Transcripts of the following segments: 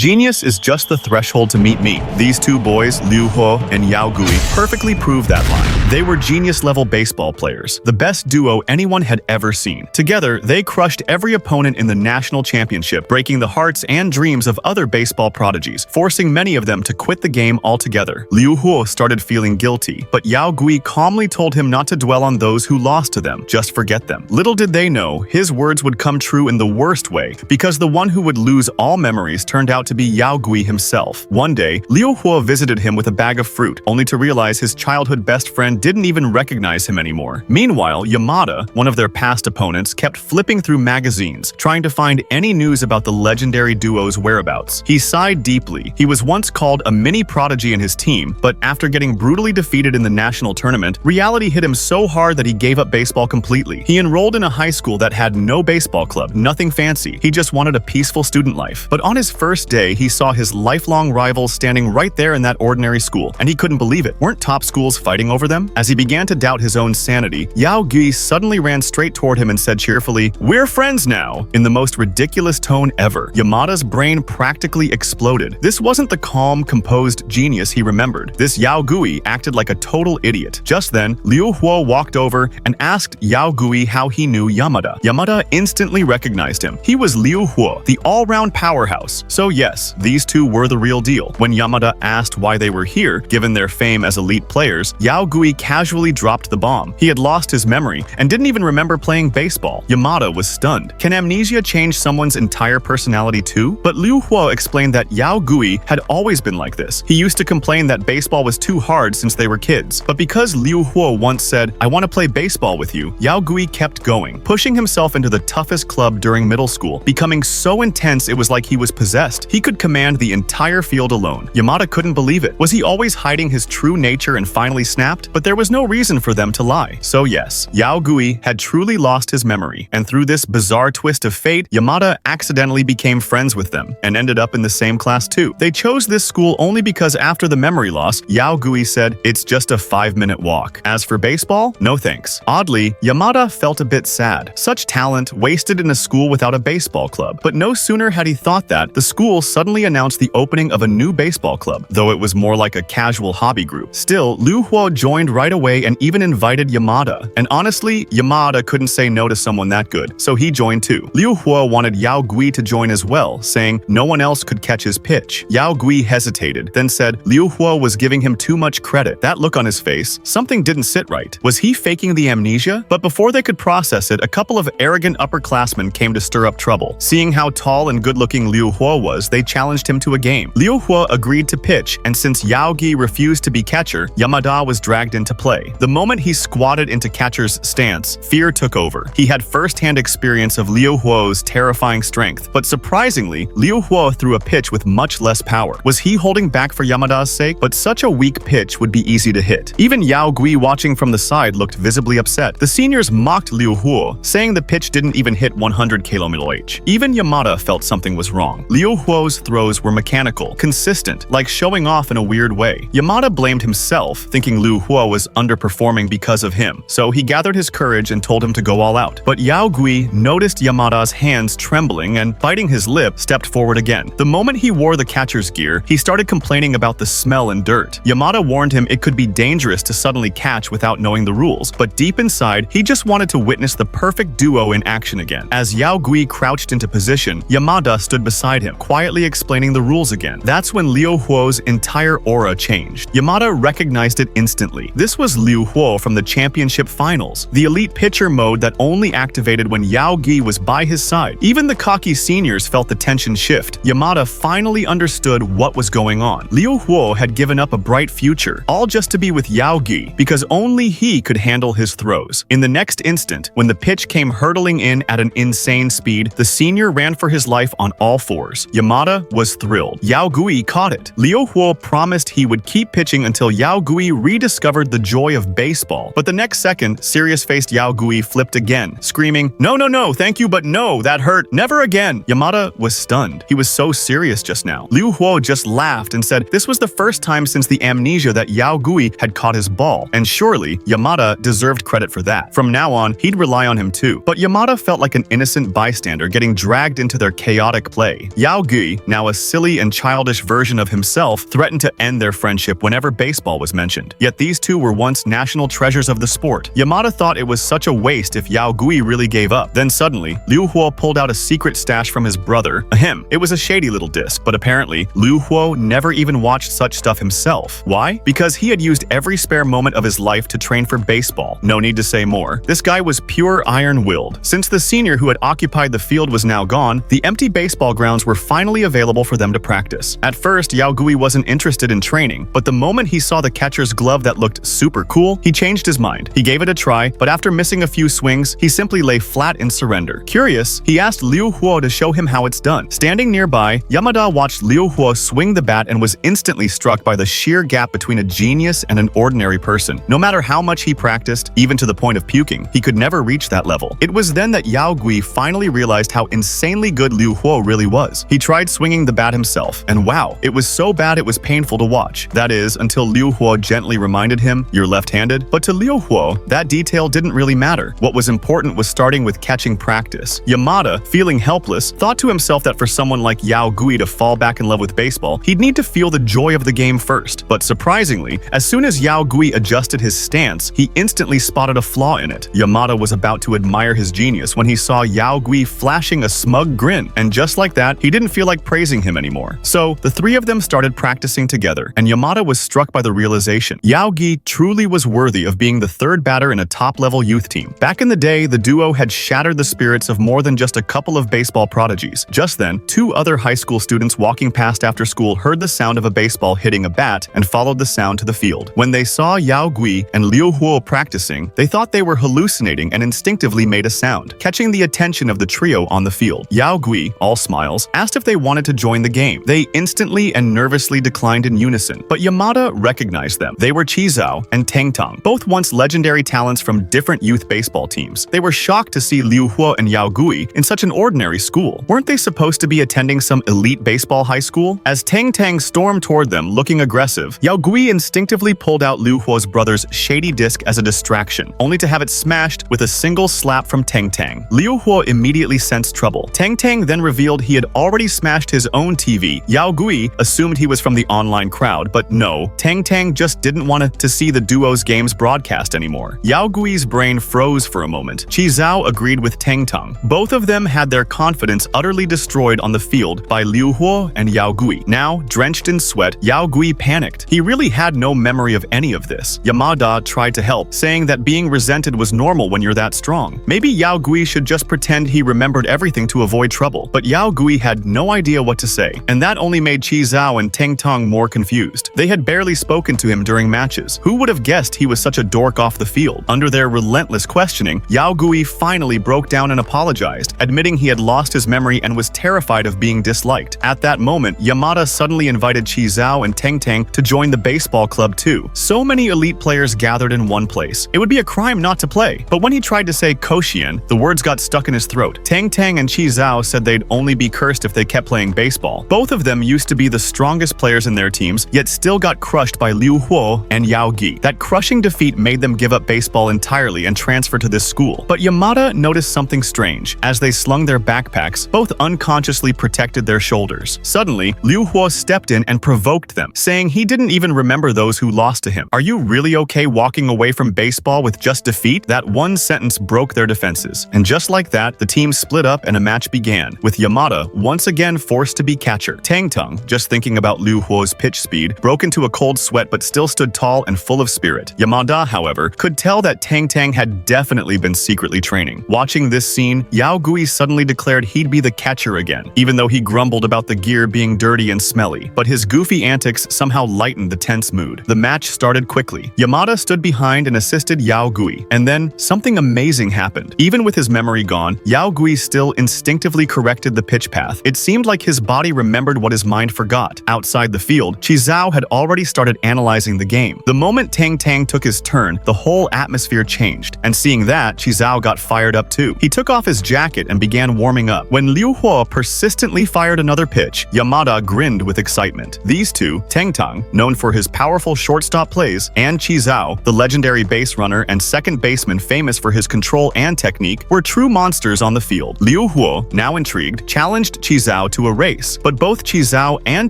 Genius is just the threshold to meet me. These two boys, Liu Huo and Yao Gui, perfectly prove that line. They were genius-level baseball players, the best duo anyone had ever seen. Together, they crushed every opponent in the national championship, breaking the hearts and dreams of other baseball prodigies, forcing many of them to quit the game altogether. Liu Huo started feeling guilty, but Yao Gui calmly told him not to dwell on those who lost to them, just forget them. Little did they know, his words would come true in the worst way, because the one who would lose all memories turned out to be Yao Gui himself. One day, Liu Huo visited him with a bag of fruit, only to realize his childhood best friend didn't even recognize him anymore. Meanwhile, Yamada, one of their past opponents, kept flipping through magazines, trying to find any news about the legendary duo's whereabouts. He sighed deeply. He was once called a mini prodigy in his team, but after getting brutally defeated in the national tournament, reality hit him so hard that he gave up baseball completely. He enrolled in a high school that had no baseball club, nothing fancy. He just wanted a peaceful student life. But on his first day, he saw his lifelong rivals standing right there in that ordinary school, and he couldn't believe it. Weren't top schools fighting over them? As he began to doubt his own sanity, Yao Gui suddenly ran straight toward him and said cheerfully, "We're friends now," in the most ridiculous tone ever. Yamada's brain practically exploded. This wasn't the calm, composed genius he remembered. This Yao Gui acted like a total idiot. Just then, Liu Huo walked over and asked Yao Gui how he knew Yamada. Yamada instantly recognized him. He was Liu Huo, the all-round powerhouse. So yes, these two were the real deal. When Yamada asked why they were here, given their fame as elite players, Yao Gui casually dropped the bomb. He had lost his memory and didn't even remember playing baseball. Yamada was stunned. Can amnesia change someone's entire personality too? But Liu Huo explained that Yao Gui had always been like this. He used to complain that baseball was too hard since they were kids. But because Liu Huo once said, "I want to play baseball with you," Yao Gui kept going, pushing himself into the toughest club during middle school, becoming so intense it was like he was possessed. He could command the entire field alone. Yamada couldn't believe it. Was he always hiding his true nature and finally snapped? But there was no reason for them to lie. So yes, Yao Gui had truly lost his memory, and through this bizarre twist of fate, Yamada accidentally became friends with them and ended up in the same class too. They chose this school only because after the memory loss, Yao Gui said, "It's just a 5-minute walk. As for baseball, no thanks." Oddly, Yamada felt a bit sad. Such talent wasted in a school without a baseball club. But no sooner had he thought that, the school suddenly announced the opening of a new baseball club, though it was more like a casual hobby group. Still, Liu Huo joined right away and even invited Yamada. And honestly, Yamada couldn't say no to someone that good, so he joined too. Liu Huo wanted Yao Gui to join as well, saying no one else could catch his pitch. Yao Gui hesitated, then said Liu Huo was giving him too much credit. That look on his face, something didn't sit right. Was he faking the amnesia? But before they could process it, a couple of arrogant upperclassmen came to stir up trouble. Seeing how tall and good-looking Liu Huo was, they challenged him to a game. Liu Huo agreed to pitch, and since Yao Gui refused to be catcher, Yamada was dragged into play. The moment he squatted into catcher's stance, fear took over. He had first-hand experience of Liu Huo's terrifying strength, but surprisingly, Liu Huo threw a pitch with much less power. Was he holding back for Yamada's sake? But such a weak pitch would be easy to hit. Even Yao Gui watching from the side looked visibly upset. The seniors mocked Liu Huo, saying the pitch didn't even hit 100 km/h. Even Yamada felt something was wrong. Liu Huo's throws were mechanical, consistent, like showing off in a weird way. Yamada blamed himself, thinking Liu Huo was underperforming because of him, so he gathered his courage and told him to go all out. But Yao Gui noticed Yamada's hands trembling and, biting his lip, stepped forward again. The moment he wore the catcher's gear, he started complaining about the smell and dirt. Yamada warned him it could be dangerous to suddenly catch without knowing the rules, but deep inside, he just wanted to witness the perfect duo in action again. As Yao Gui crouched into position, Yamada stood beside him, quietly explaining the rules again. That's when Liu Huo's entire aura changed. Yamada recognized it instantly. This was Liu Huo from the championship finals, the elite pitcher mode that only activated when Yao Gui was by his side. Even the cocky seniors felt the tension shift. Yamada finally understood what was going on. Liu Huo had given up a bright future, all just to be with Yao Gui, because only he could handle his throws. In the next instant, when the pitch came hurtling in at an insane speed, the senior ran for his life on all fours. Yamada was thrilled. Yao Gui caught it. Liu Huo promised he would keep pitching until Yao Gui rediscovered the joy of baseball. But the next second, serious-faced Yao Gui flipped again, screaming, "No, no, no, thank you, but no, that hurt, never again." Yamada was stunned. He was so serious just now. Liu Huo just laughed and said this was the first time since the amnesia that Yao Gui had caught his ball, and surely Yamada deserved credit for that. From now on, he'd rely on him too. But Yamada felt like an innocent bystander getting dragged into their chaotic play. Yao Gui, Gui, now a silly and childish version of himself, threatened to end their friendship whenever baseball was mentioned. Yet these two were once national treasures of the sport. Yamada thought it was such a waste if Yao Gui really gave up. Then suddenly, Liu Huo pulled out a secret stash from his brother. Ahem. It was a shady little disc, but apparently, Liu Huo never even watched such stuff himself. Why? Because he had used every spare moment of his life to train for baseball. No need to say more. This guy was pure iron-willed. Since the senior who had occupied the field was now gone, the empty baseball grounds were finally available for them to practice. At first, Yao Gui wasn't interested in training, but the moment he saw the catcher's glove that looked super cool, he changed his mind. He gave it a try, but after missing a few swings, he simply lay flat in surrender. Curious, he asked Liu Huo to show him how it's done. Standing nearby, Yamada watched Liu Huo swing the bat and was instantly struck by the sheer gap between a genius and an ordinary person. No matter how much he practiced, even to the point of puking, he could never reach that level. It was then that Yao Gui finally realized how insanely good Liu Huo really was. He tried swinging the bat himself, and wow, it was so bad it was painful to watch. That is, until Liu Huo gently reminded him, "You're left-handed." But to Liu Huo, that detail didn't really matter. What was important was starting with catching practice. Yamada, feeling helpless, thought to himself that for someone like Yao Gui to fall back in love with baseball, he'd need to feel the joy of the game first. But surprisingly, as soon as Yao Gui adjusted his stance, he instantly spotted a flaw in it. Yamada was about to admire his genius when he saw Yao Gui flashing a smug grin, and just like that, he didn't feel like praising him anymore. So, the three of them started practicing together, and Yamada was struck by the realization Yao Gui truly was worthy of being the third batter in a top-level youth team. Back in the day, the duo had shattered the spirits of more than just a couple of baseball prodigies. Just then, two other high school students walking past after school heard the sound of a baseball hitting a bat and followed the sound to the field. When they saw Yao Gui and Liu Huo practicing, they thought they were hallucinating and instinctively made a sound, catching the attention of the trio on the field. Yao Gui, all smiles, asked if they wanted to join the game. They instantly and nervously declined in unison, but Yamada recognized them. They were Chizao and Tang, both once legendary talents from different youth baseball teams. They were shocked to see Liu Huo and Yao Gui in such an ordinary school. Weren't they supposed to be attending some elite baseball high school? As Tang stormed toward them, looking aggressive, Yao Gui instinctively pulled out Liu Huo's brother's shady disc as a distraction, only to have it smashed with a single slap from Tang. Liu Huo immediately sensed trouble. Tang then revealed he had already smashed his own TV. Yao Gui assumed he was from the online crowd, but no, Tang just didn't want to see the duo's games broadcast anymore. Yao Gui's brain froze for a moment. Chizao agreed with Tang. Both of them had their confidence utterly destroyed on the field by Liu Huo and Yao Gui. Now, drenched in sweat, Yao Gui panicked. He really had no memory of any of this. Yamada tried to help, saying that being resented was normal when you're that strong. Maybe Yao Gui should just pretend he remembered everything to avoid trouble. But Yao Gui had no idea what to say, and that only made Chizao and Tang more confused. They had barely spoken to him during matches. Who would have guessed he was such a dork off the field? Under their relentless questioning, Yao Gui finally broke down and apologized, admitting he had lost his memory and was terrified of being disliked. At that moment, Yamada suddenly invited Chizao and Tang to join the baseball club too. So many elite players gathered in one place. It would be a crime not to play. But when he tried to say Koshien, the words got stuck in his throat. Tang and Chizao said they'd only be cursed if they kept playing baseball. Both of them used to be the strongest players in their teams, yet still got crushed by Liu Huo and Yao Gui. That crushing defeat made them give up baseball entirely and transfer to this school. But Yamada noticed something strange. As they slung their backpacks, both unconsciously protected their shoulders. Suddenly, Liu Huo stepped in and provoked them, saying he didn't even remember those who lost to him. "Are you really okay walking away from baseball with just defeat?" That one sentence broke their defenses. And just like that, the team split up and a match began, with Yamada once again forced to be catcher. Tang, just thinking about Liu Huo's pitch speed, broke into a cold sweat but still stood tall and full of spirit. Yamada, however, could tell that Tang had definitely been secretly training. Watching this scene, Yao Gui suddenly declared he'd be the catcher again, even though he grumbled about the gear being dirty and smelly. But his goofy antics somehow lightened the tense mood. The match started quickly. Yamada stood behind and assisted Yao Gui, and then something amazing happened. Even with his memory gone, Yao Gui still instinctively corrected the pitch path. It seemed like his body remembered what his mind forgot. Outside the field, Chizao had already started analyzing the game. The moment Tang took his turn, the whole atmosphere changed, and seeing that, Chizao got fired up too. He took off his jacket and began warming up. When Liu Huo persistently fired another pitch, Yamada grinned with excitement. These two, Tang, known for his powerful shortstop plays, and Chizao, the legendary base runner and second baseman famous for his control and technique, were true monsters on the field. Liu Huo, now intrigued, challenged Chizao to a race, but both Qizhao and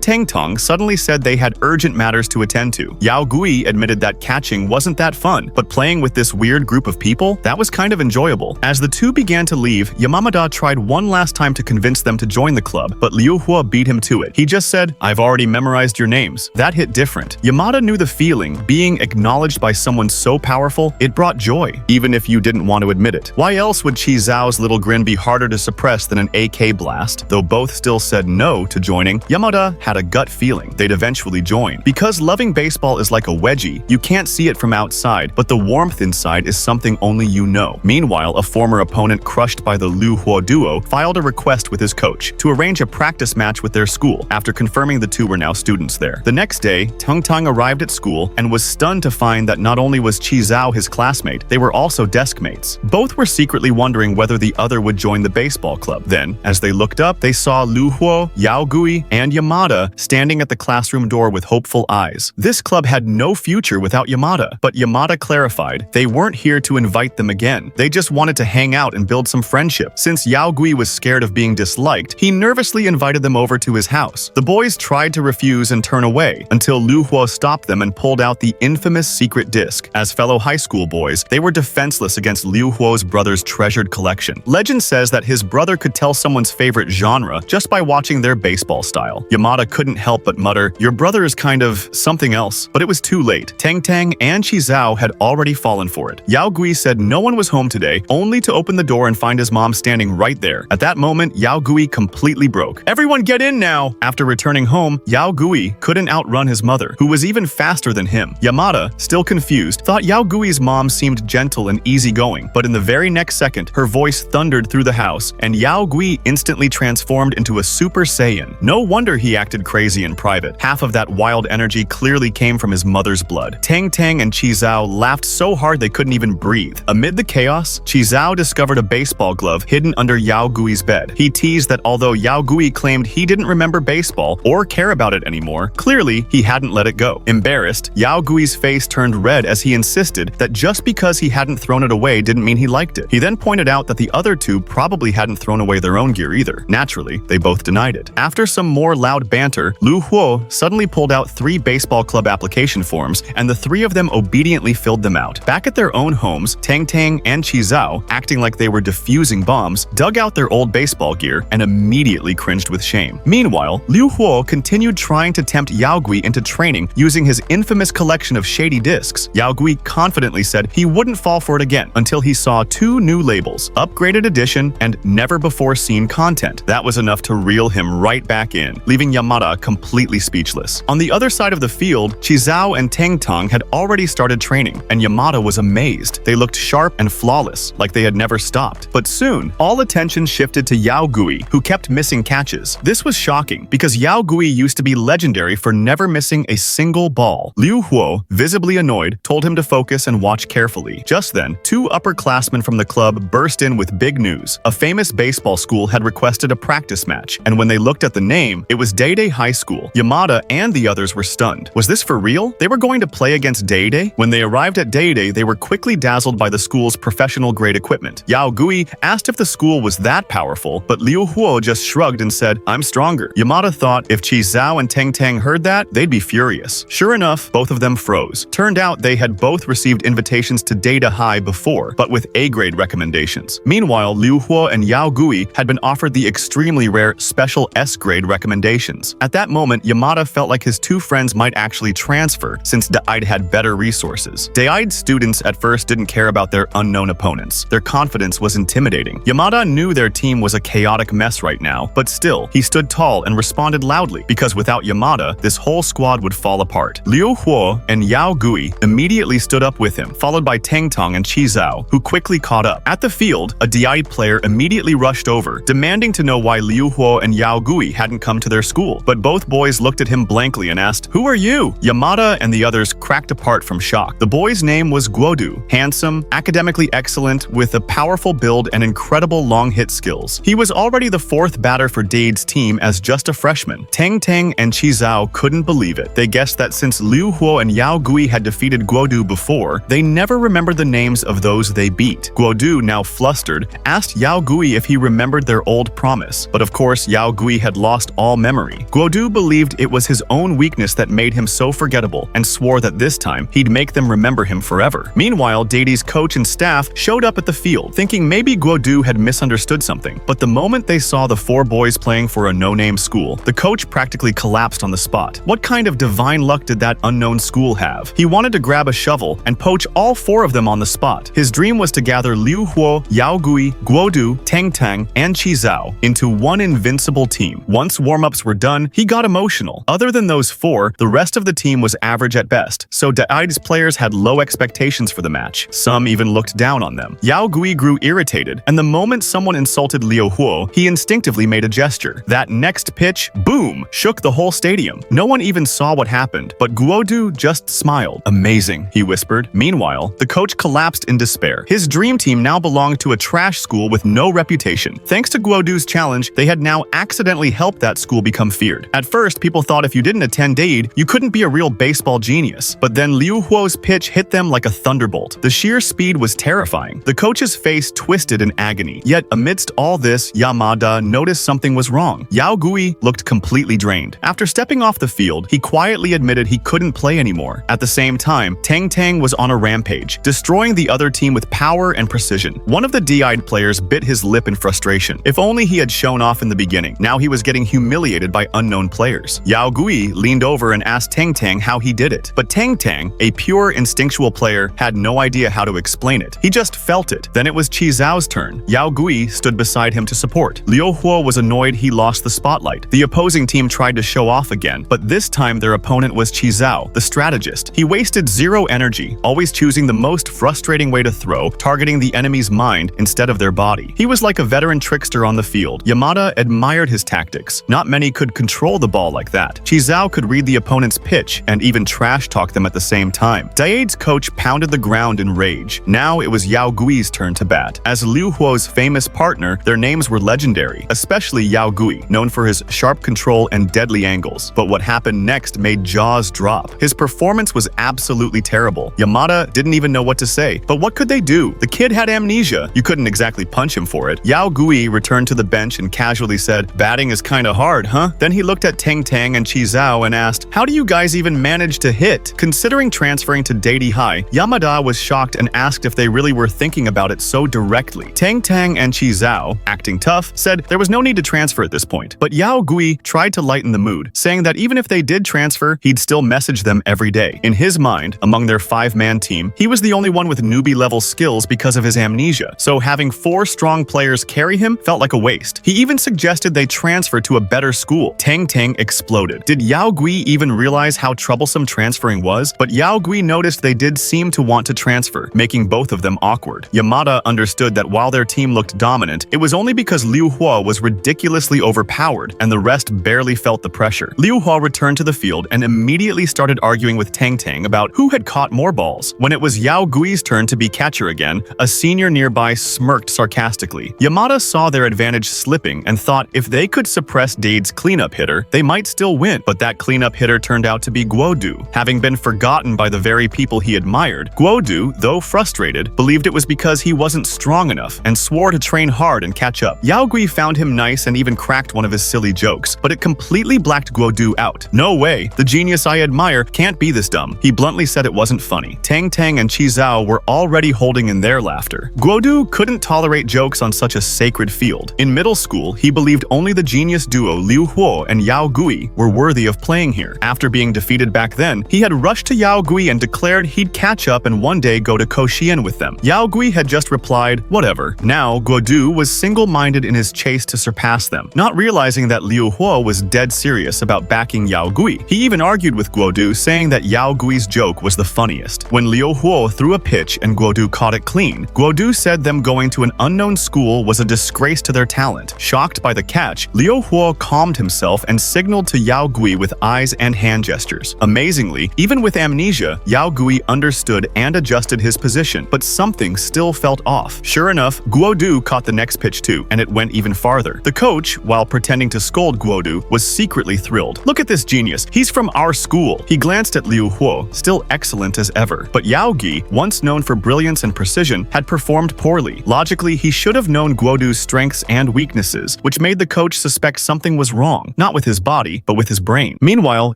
Tangtong suddenly said they had urgent matters to attend to. Yao Gui admitted that catching wasn't that fun, but playing with this weird group of people, that was kind of enjoyable. As the two began to leave, Yamamada tried one last time to convince them to join the club, but Liu Hua beat him to it. He just said, "I've already memorized your names." That hit different. Yamada knew the feeling. Being acknowledged by someone so powerful, it brought joy, even if you didn't want to admit it. Why else would Chi Zhao's little grin be harder to suppress than an AK blast? Though both still said no to joining, Yamada had a gut feeling they'd eventually join. Because loving baseball is like a wedgie, you can't see it from outside, but the warmth inside is something only you know. Meanwhile, a former opponent crushed by the Liu Hua duo filed a request with his coach to arrange a practice match with their school after confirming the two were now students there. The next day, Tang arrived at school and was stunned to find that not only was Chi Zhao his classmate, they were also desk mates. Both were secretly wondering whether the other would join the baseball club. Then, as they looked up, they saw Liu Hua, Yao Gui, and Yamada standing at the classroom door with hopeful eyes. This club had no future without Yamada, but Yamada clarified they weren't here to invite them again. They just wanted to hang out and build some friendship. Since Yao Gui was scared of being disliked, he nervously invited them over to his house. The boys tried to refuse and turn away until Liu Hua stopped them and pulled out the infamous secret disc. As fellow high school boys, they were defenseless against Liu Hua's brother's treasured collection. Legend says that his brother could tell someone's favorite genre just by watching their baseball style. Yamada couldn't help but mutter, "Your brother is kind of something else." But it was too late. Tang and Chi Zhao had already fallen for it. Yao Gui said no one was home today, only to open the door and find his mom standing right there. At that moment, Yao Gui completely broke. "Everyone get in now!" After returning home, Yao Gui couldn't outrun his mother, who was even faster than him. Yamada, still confused, thought Yao Gui's mom seemed gentle and easygoing, but in the very next second, her voice thundered through the house, and Yao Gui instantly transformed into a Super Saiyan. No wonder he acted crazy in private. Half of that wild energy clearly came from his mother's blood. Tang and Chi Zhao laughed so hard they couldn't even breathe. Amid the chaos, Chi Zhao discovered a baseball glove hidden under Yao Gui's bed. He teased that although Yao Gui claimed he didn't remember baseball or care about it anymore, clearly he hadn't let it go. Embarrassed, Yao Gui's face turned red as he insisted that just because he hadn't thrown it away didn't mean he liked it. He then pointed out that the other two probably hadn't thrown away their own gear either. Naturally, they both denied it. After some more loud banter, Liu Hua suddenly pulled out 3 baseball club application forms, and the 3 of them obediently filled them out. Back at their own homes, Tang and Chi Zhao, acting like they were defusing bombs, dug out their old baseball gear and immediately cringed with shame. Meanwhile, Liu Hua continued trying to tempt Yao Gui into training using his infamous collection of shady discs. Yao Gui confidently said he wouldn't fall for it again until he saw 2 new labels, Upgraded Edition and Never Before Seen Content. That was enough to reel him right back in, leaving Yamada completely speechless. On the other side of the field, Chi Zhao and Tang had already started training, and Yamada was amazed. They looked sharp and flawless, like they had never stopped. But soon, all attention shifted to Yao Gui, who kept missing catches. This was shocking, because Yao Gui used to be legendary for never missing a single ball. Liu Hua, visibly annoyed, told him to focus and watch carefully. Just then, 2 upperclassmen from the club burst in with big news. A famous baseball school had requested a practice match, and when they looked at the name, it was Day High School. Yamada and the others were stunned. Was this for real? They were going to play against Day? When they arrived at Day, they were quickly dazzled by the school's professional-grade equipment. Yao Gui asked if the school was that powerful, but Liu Hua just shrugged and said, "I'm stronger." Yamada thought if Chi Zhao and Tang heard that, they'd be furious. Sure enough, both of them froze. Turned out they had both received invitations to Data High before, but with A-grade recommendations. Meanwhile, Liu Hua and Yao Gui had been offered the extremely rare special S-grade recommendations. At that moment, Yamada felt like his 2 friends might actually transfer, since Da'id had better resources. Da'id's students at first didn't care about their unknown opponents. Their confidence was intimidating. Yamada knew their team was a chaotic mess right now, but still, he stood tall and responded loudly, because without Yamada, this whole squad would fall apart. Liu Hua and Yao Gui immediately stood up with him, followed by Tang and Chi Zhao, who quickly caught up. At the field, a Da'id player immediately rushed over, demanding to know why Liu Hua and Yao Gui hadn't come to their school. But both boys looked at him blankly and asked, "Who are you?" Yamada and the others cracked apart from shock. The boy's name was Guodu, handsome, academically excellent, with a powerful build and incredible long hit skills. He was already the 4th batter for Dade's team as just a freshman. Tang and Chi Zhao couldn't believe it. They guessed that since Liu Hua and Yao Gui had defeated Guodu before, they never remembered the names of those they beat. Guodu, now flustered, asked Yao Gui if he remembered their old promise, but of course course, Yao Gui had lost all memory. Guodu believed it was his own weakness that made him so forgettable and swore that this time he'd make them remember him forever. Meanwhile, Dadi's coach and staff showed up at the field, thinking maybe Guodu had misunderstood something. But the moment they saw the four boys playing for a no-name school, the coach practically collapsed on the spot. What kind of divine luck did that unknown school have? He wanted to grab a shovel and poach all four of them on the spot. His dream was to gather Liu Huo, Yao Gui, Guodu, Tang Tang, and Qi Zhao into one invincible team. Once warm-ups were done, he got emotional. Other than those four, the rest of the team was average at best, so Dai's players had low expectations for the match. Some even looked down on them. Yao Gui grew irritated, and the moment someone insulted Liu Huo, he instinctively made a gesture. That next pitch, boom, shook the whole stadium. No one even saw what happened, but Guodu just smiled. Amazing, he whispered. Meanwhile, the coach collapsed in despair. His dream team now belonged to a trash school with no reputation. Thanks to Guodu's challenge, they had now accidentally helped that school become feared. At first, people thought if you didn't attend Dade, you couldn't be a real baseball genius. But then Liu Huo's pitch hit them like a thunderbolt. The sheer speed was terrifying. The coach's face twisted in agony. Yet, amidst all this, Yamada noticed something was wrong. Yao Gui looked completely drained. After stepping off the field, he quietly admitted he couldn't play anymore. At the same time, Tang Tang was on a rampage, destroying the other team with power and precision. One of the D-eyed players bit his lip in frustration. If only he had shown off in the beginning. Now he was getting humiliated by unknown players. Yao Gui leaned over and asked Tang Tang how he did it. But Tang Tang, a pure instinctual player, had no idea how to explain it. He just felt it. Then it was Qi Zhao's turn. Yao Gui stood beside him to support. Liu Huo was annoyed he lost the spotlight. The opposing team tried to show off again, but this time their opponent was Qi Zhao, the strategist. He wasted zero energy, always choosing the most frustrating way to throw, targeting the enemy's mind instead of their body. He was like a veteran trickster on the field. Yamada admired his tactics. Not many could control the ball like that. Qi Zhao could read the opponent's pitch and even trash-talk them at the same time. Daede's coach pounded the ground in rage. Now it was Yao Gui's turn to bat. As Liu Huo's famous partner, their names were legendary, especially Yao Gui, known for his sharp control and deadly angles. But what happened next made jaws drop. His performance was absolutely terrible. Yamada didn't even know what to say. But what could they do? The kid had amnesia. You couldn't exactly punch him for it. Yao Gui returned to the bench and casually said, "Batting is kinda hard, huh?" Then he looked at Tang Tang and Qi Zhao and asked, "How do you guys even manage to hit?" Considering transferring to Dade High, Yamada was shocked and asked if they really were thinking about it so directly. Tang Tang and Qi Zhao, acting tough, said there was no need to transfer at this point. But Yao Gui tried to lighten the mood, saying that even if they did transfer, he'd still message them every day. In his mind, among their five-man team, he was the only one with newbie-level skills because of his amnesia, so having four strong players carry him felt like a waste. He even suggested they transfer to a better school. Tang Tang exploded. Did Yao Gui even realize how troublesome transferring was? But Yao Gui noticed they did seem to want to transfer, making both of them awkward. Yamada understood that while their team looked dominant, it was only because Liu Huo was ridiculously overpowered and the rest barely felt the pressure. Liu Huo returned to the field and immediately started arguing with Tang Tang about who had caught more balls. When it was Yao Gui's turn to be catcher again, a senior nearby smirked sarcastically. Yamada saw their advantage slipping and thought if they could suppress Dade's cleanup hitter, they might still win. But that cleanup hitter turned out to be Guodu. Having been forgotten by the very people he admired, Guodu, though frustrated, believed it was because he wasn't strong enough and swore to train hard and catch up. Yao Gui found him nice and even cracked one of his silly jokes, but it completely blacked Guodu out. "No way, the genius I admire can't be this dumb." He bluntly said it wasn't funny. Tang Tang and Qi Zhao were already holding in their laughter. Guodu couldn't tolerate jokes on such a sacred field. In middle school, he believed only the genius duo Liu Huo and Yao Gui were worthy of playing here. After being defeated back then, he had rushed to Yao Gui and declared he'd catch up and one day go to Koshien with them. Yao Gui had just replied, "Whatever." Now, Guodu was single-minded in his chase to surpass them, not realizing that Liu Huo was dead serious about backing Yao Gui. He even argued with Guodu, saying that Yao Gui's joke was the funniest. When Liu Huo threw a pitch and Guodu caught it clean, Guodu said them going to an unknown school was a disgrace to their talent. Shocked by the catch, Liu Huo calmed himself and signaled to Yao Gui with eyes and hand gestures. Amazingly, even with amnesia, Yao Gui understood and adjusted his position, but something still felt off. Sure enough, Guodu caught the next pitch too, and it went even farther. The coach, while pretending to scold Guodu, was secretly thrilled. "Look at this genius, he's from our school." He glanced at Liu Huo, still excellent as ever. But Yao Gui, once known for brilliance and precision, had performed poorly. Logically, he should have known Guodu's strengths and weaknesses, which made the coach suspect something was wrong, not with his body, but with his brain. Meanwhile,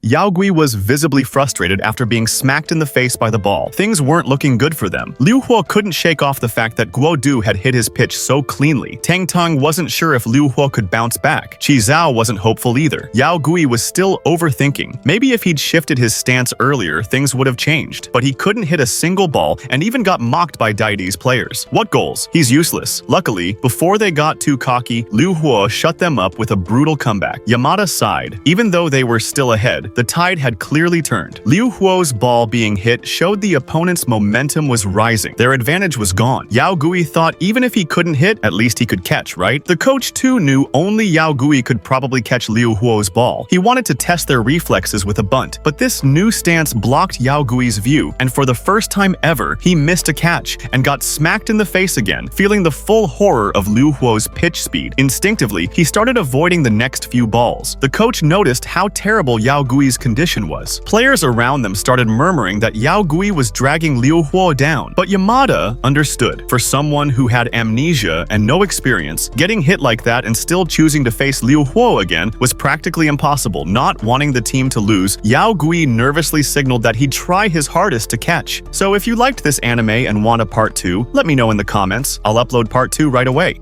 Yao Gui was visibly frustrated after being smacked in the face by the ball. Things weren't looking good for them. Liu Huo couldn't shake off the fact that Guo Du had hit his pitch so cleanly. Tang Tong wasn't sure if Liu Huo could bounce back. Qi Zhao wasn't hopeful either. Yao Gui was still overthinking. Maybe if he'd shifted his stance earlier, things would have changed. But he couldn't hit a single ball and even got mocked by Daidi's players. What goals? He's useless. Luckily, before they got too cocky, Liu Huo shut them up with a brutal comeback. Yamada sighed. Even though they were still ahead, the tide had clearly turned. Liu Huo's ball being hit showed the opponent's momentum was rising. Their advantage was gone. Yao Gui thought even if he couldn't hit, at least he could catch, right? The coach too knew only Yao Gui could probably catch Liu Huo's ball. He wanted to test their reflexes with a bunt, but this new stance blocked Yao Gui's view, and for the first time ever, he missed a catch and got smacked in the face again, feeling the full horror of Liu Huo's pitch speed. Instinctively, he started avoiding the next few balls. The coach noticed how terrible Yao Gui's condition was. Players around them started murmuring that Yao Gui was dragging Liu Huo down, but Yamada understood. For someone who had amnesia and no experience, getting hit like that and still choosing to face Liu Huo again was practically impossible. Not wanting the team to lose, Yao Gui nervously signaled that he'd try his hardest to catch. So if you liked this anime and want a part 2, let me know in the comments. I'll upload part 2 right away.